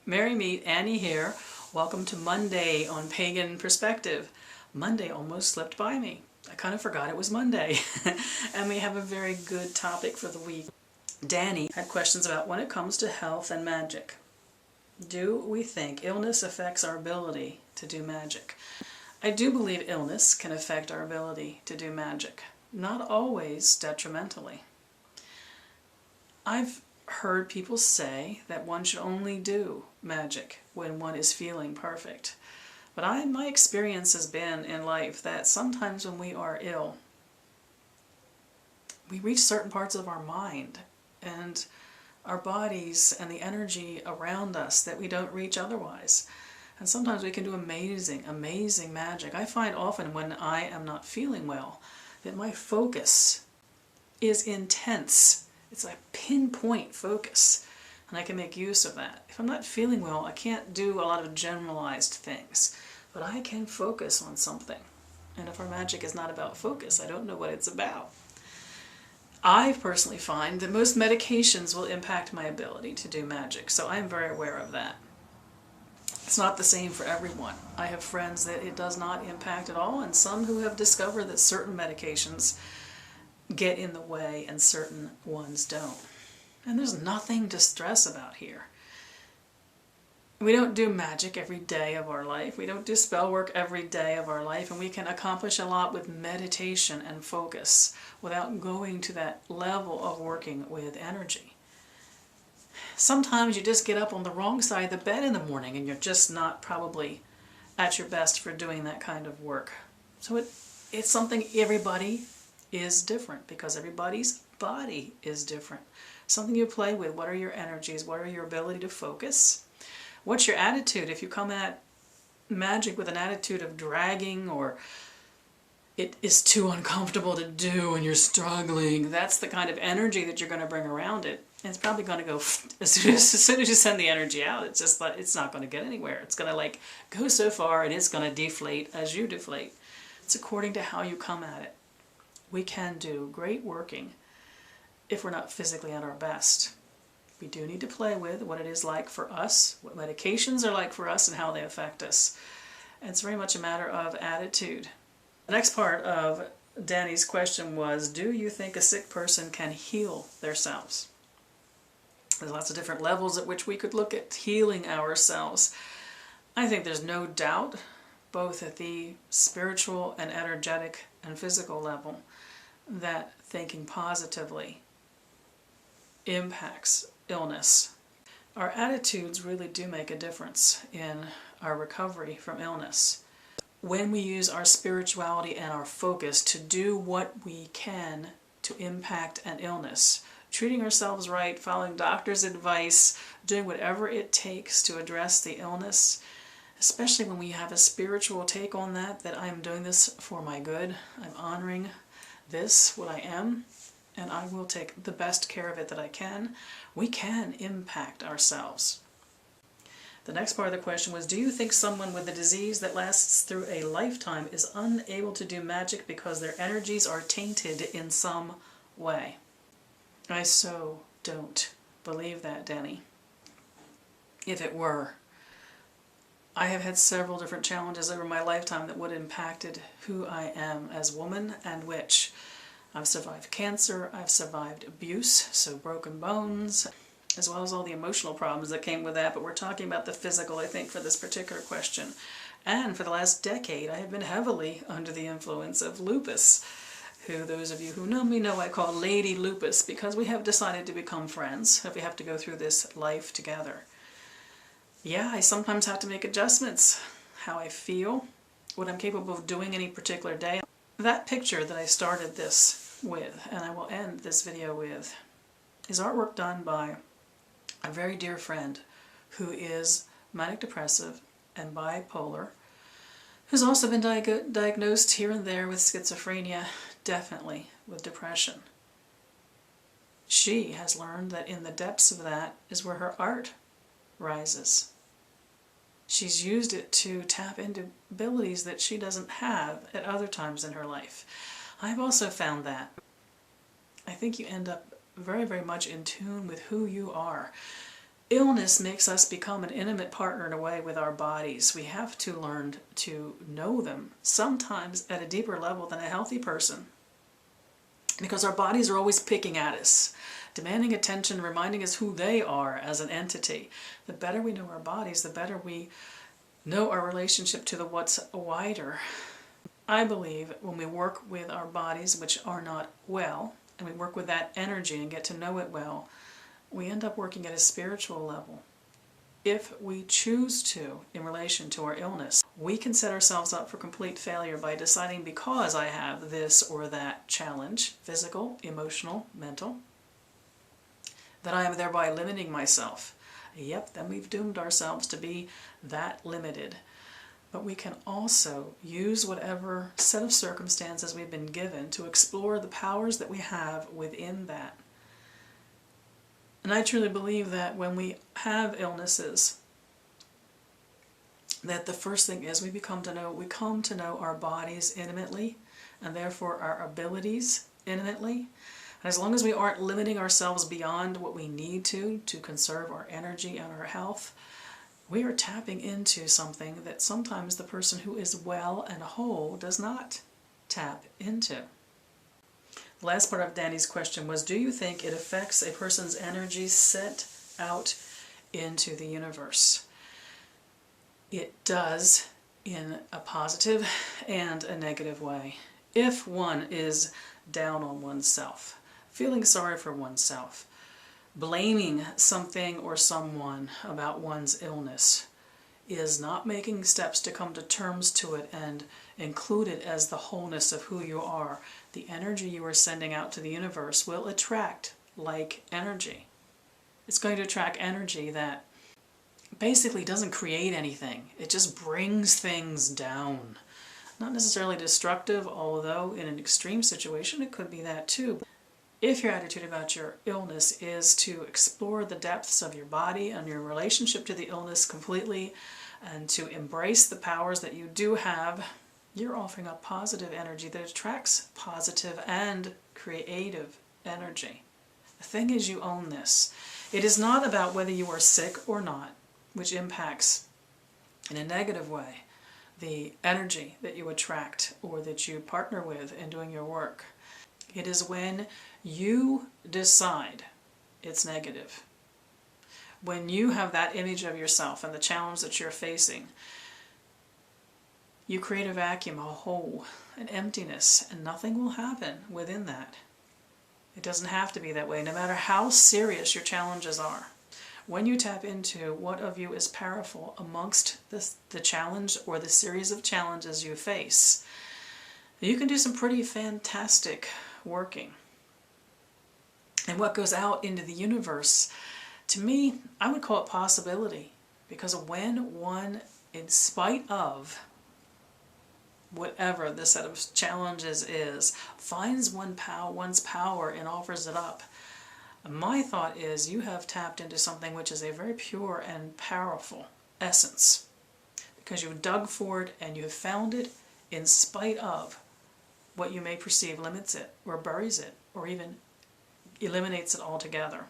Merry Meet, Annie here. Welcome to Monday on Pagan Perspective. Monday almost slipped by me. I kind of forgot it was Monday. And we have a very good topic for the week. Danny had questions about when it comes to health and magic. Do we think illness affects our ability to do magic? I do believe illness can affect our ability to do magic, not always detrimentally. I've heard people say that one should only do magic when one is feeling perfect. But my experience has been in life that sometimes when we are ill, we reach certain parts of our mind and our bodies and the energy around us that we don't reach otherwise. And sometimes we can do amazing, amazing magic. I find often when I am not feeling well that my focus is intense. It's a pinpoint focus, and I can make use of that. If I'm not feeling well, I can't do a lot of generalized things, but I can focus on something. And if our magic is not about focus, I don't know what it's about. I personally find that most medications will impact my ability to do magic, so I'm very aware of that. It's not the same for everyone. I have friends that it does not impact at all, and some who have discovered that certain medications get in the way and certain ones don't. And there's nothing to stress about here. We don't do magic every day of our life. We don't do spell work every day of our life, and we can accomplish a lot with meditation and focus without going to that level of working with energy. Sometimes you just get up on the wrong side of the bed in the morning and you're just not probably at your best for doing that kind of work. So it's something everybody is different, because everybody's body is different. Something you play with. What are your energies? What are your ability to focus? What's your attitude? If you come at magic with an attitude of dragging, or it is too uncomfortable to do and you're struggling, that's the kind of energy that you're going to bring around it. And it's probably going to go, as soon as you send the energy out, it's just like, it's not going to get anywhere. It's going to go so far, and it's going to deflate as you deflate. It's according to how you come at it. We can do great working if we're not physically at our best. We do need to play with what it is like for us, what medications are like for us, and how they affect us. And it's very much a matter of attitude. The next part of Danny's question was, do you think a sick person can heal themselves? There's lots of different levels at which we could look at healing ourselves. I think there's no doubt, both at the spiritual and energetic and physical level, that thinking positively impacts illness. Our attitudes really do make a difference in our recovery from illness. When we use our spirituality and our focus to do what we can to impact an illness, treating ourselves right, following doctor's advice, doing whatever it takes to address the illness, especially when we have a spiritual take on that I'm doing this for my good, I'm honoring this, what I am, and I will take the best care of it that I can, we can impact ourselves. The next part of the question was, do you think someone with a disease that lasts through a lifetime is unable to do magic because their energies are tainted in some way? I so don't believe that, Danny. If it were, I have had several different challenges over my lifetime that would have impacted who I am as woman and witch. I've survived cancer, I've survived abuse, so broken bones, as well as all the emotional problems that came with that, but we're talking about the physical, I think, for this particular question. And for the last decade, I have been heavily under the influence of lupus, who those of you who know me know I call Lady Lupus, because we have decided to become friends if we have to go through this life together. Yeah, I sometimes have to make adjustments. How I feel, what I'm capable of doing any particular day. That picture that I started this with, and I will end this video with, is artwork done by a very dear friend who is manic depressive and bipolar, who's also been diagnosed here and there with schizophrenia, definitely with depression. She has learned that in the depths of that is where her art rises. She's used it to tap into abilities that she doesn't have at other times in her life. I've also found that. I think you end up very, very much in tune with who you are. Illness makes us become an intimate partner in a way with our bodies. We have to learn to know them, sometimes at a deeper level than a healthy person, because our bodies are always picking at us, demanding attention, reminding us who they are as an entity. The better we know our bodies, the better we know our relationship to the what's wider. I believe when we work with our bodies which are not well, and we work with that energy and get to know it well, we end up working at a spiritual level. If we choose to, in relation to our illness, we can set ourselves up for complete failure by deciding, because I have this or that challenge, physical, emotional, mental, that I am thereby limiting myself. Yep, then we've doomed ourselves to be that limited. But we can also use whatever set of circumstances we've been given to explore the powers that we have within that. And I truly believe that when we have illnesses, that the first thing is we come to know our bodies intimately, and therefore our abilities intimately. And as long as we aren't limiting ourselves beyond what we need to conserve our energy and our health, we are tapping into something that sometimes the person who is well and whole does not tap into. The last part of Danny's question was, do you think it affects a person's energy sent out into the universe? It does, in a positive and a negative way. If one is down on oneself, feeling sorry for oneself, blaming something or someone about one's illness, is not making steps to come to terms to it and include it as the wholeness of who you are, the energy you are sending out to the universe will attract like energy. It's going to attract energy that basically doesn't create anything. It just brings things down. Not necessarily destructive, although in an extreme situation it could be that too. If your attitude about your illness is to explore the depths of your body and your relationship to the illness completely, and to embrace the powers that you do have, you're offering up positive energy that attracts positive and creative energy. The thing is, you own this. It is not about whether you are sick or not, which impacts in a negative way the energy that you attract or that you partner with in doing your work. It is when you decide it's negative, when you have that image of yourself and the challenge that you're facing, you create a vacuum, a hole, an emptiness, and nothing will happen within that. It doesn't have to be that way, no matter how serious your challenges are. When you tap into what of you is powerful amongst the challenge or the series of challenges you face, you can do some pretty fantastic working. And what goes out into the universe, to me, I would call it possibility. Because when one, in spite of whatever the set of challenges is, finds one's power and offers it up, my thought is you have tapped into something which is a very pure and powerful essence. Because you've dug for it and you have found it in spite of what you may perceive limits it, or buries it, or even eliminates it altogether.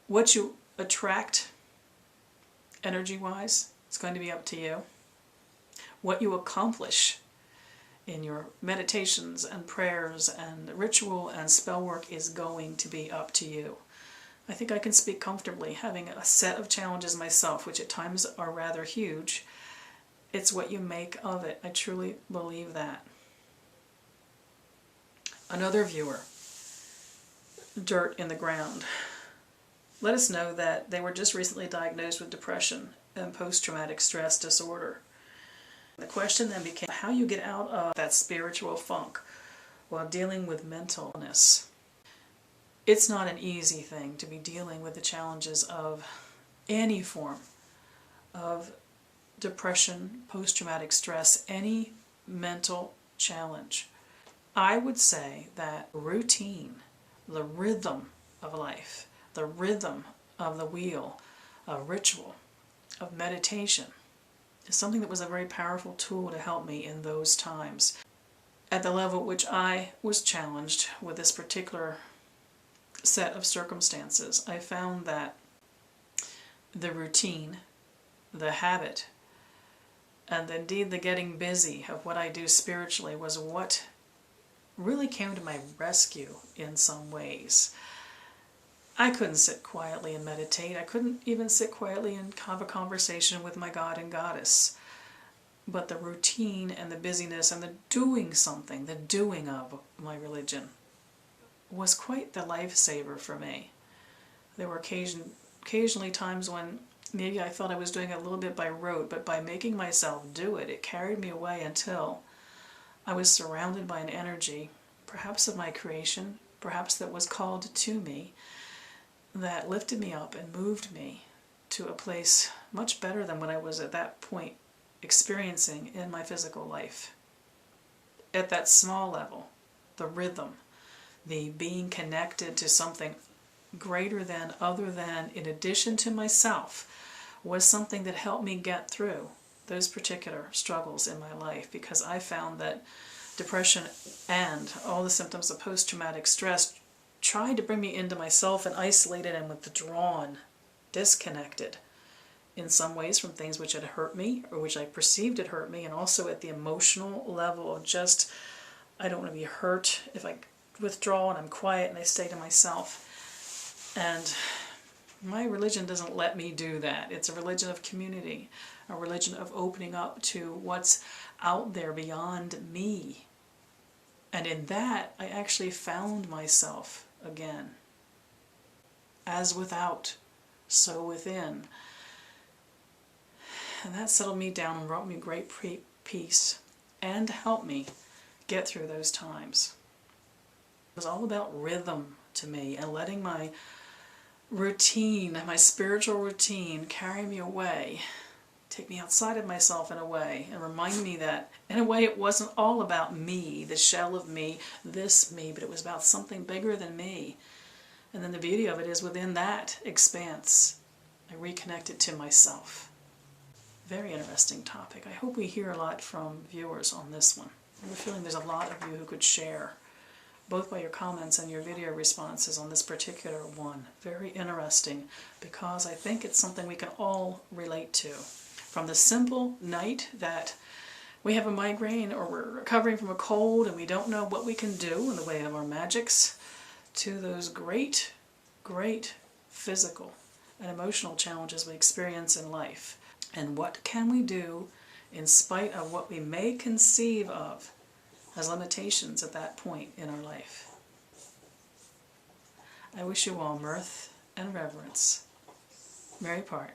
What you attract energy-wise is going to be up to you. What you accomplish in your meditations and prayers and ritual and spell work is going to be up to you. I think I can speak comfortably, having a set of challenges myself, which at times are rather huge. It's what you make of it. I truly believe that. Another viewer, Dirt in the Ground, let us know that they were just recently diagnosed with depression and post-traumatic stress disorder. The question then became how you get out of that spiritual funk while dealing with mental illness. It's not an easy thing to be dealing with the challenges of any form of depression, post-traumatic stress, any mental challenge. I would say that routine, the rhythm of life, the rhythm of the wheel, a ritual of meditation, is something that was a very powerful tool to help me in those times. At the level at which I was challenged with this particular set of circumstances, I found that the routine, the habit, and indeed the getting busy of what I do spiritually was what really came to my rescue in some ways. I couldn't sit quietly and meditate. I couldn't even sit quietly and have a conversation with my God and Goddess. But the routine and the busyness and the doing something, the doing of my religion, was quite the lifesaver for me. There were occasionally times when maybe I felt I was doing it a little bit by rote, but by making myself do it, it carried me away until I was surrounded by an energy, perhaps of my creation, perhaps that was called to me, that lifted me up and moved me to a place much better than what I was at that point experiencing in my physical life. At that small level, the rhythm, the being connected to something greater than, other than, in addition to myself, was something that helped me get through those particular struggles in my life, because I found that depression and all the symptoms of post-traumatic stress tried to bring me into myself and isolated and withdrawn, disconnected in some ways from things which had hurt me or which I perceived had hurt me, and also at the emotional level of just, I don't want to be hurt if I withdraw and I'm quiet and I stay to myself. And my religion doesn't let me do that. It's a religion of community, a religion of opening up to what's out there beyond me. And in that, I actually found myself again. As without, so within. And that settled me down and brought me great peace and helped me get through those times. It was all about rhythm to me and letting my routine, my spiritual routine, carry me away, take me outside of myself in a way, and remind me that, in a way, it wasn't all about me, the shell of me, this me, but it was about something bigger than me. And then the beauty of it is, within that expanse, I reconnected to myself. Very interesting topic. I hope we hear a lot from viewers on this one. I have a feeling there's a lot of you who could share, both by your comments and your video responses on this particular one. Very interesting, because I think it's something we can all relate to. From the simple night that we have a migraine or we're recovering from a cold and we don't know what we can do in the way of our magics, to those great, great physical and emotional challenges we experience in life. And what can we do in spite of what we may conceive of as limitations at that point in our life? I wish you all mirth and reverence. Mary Part.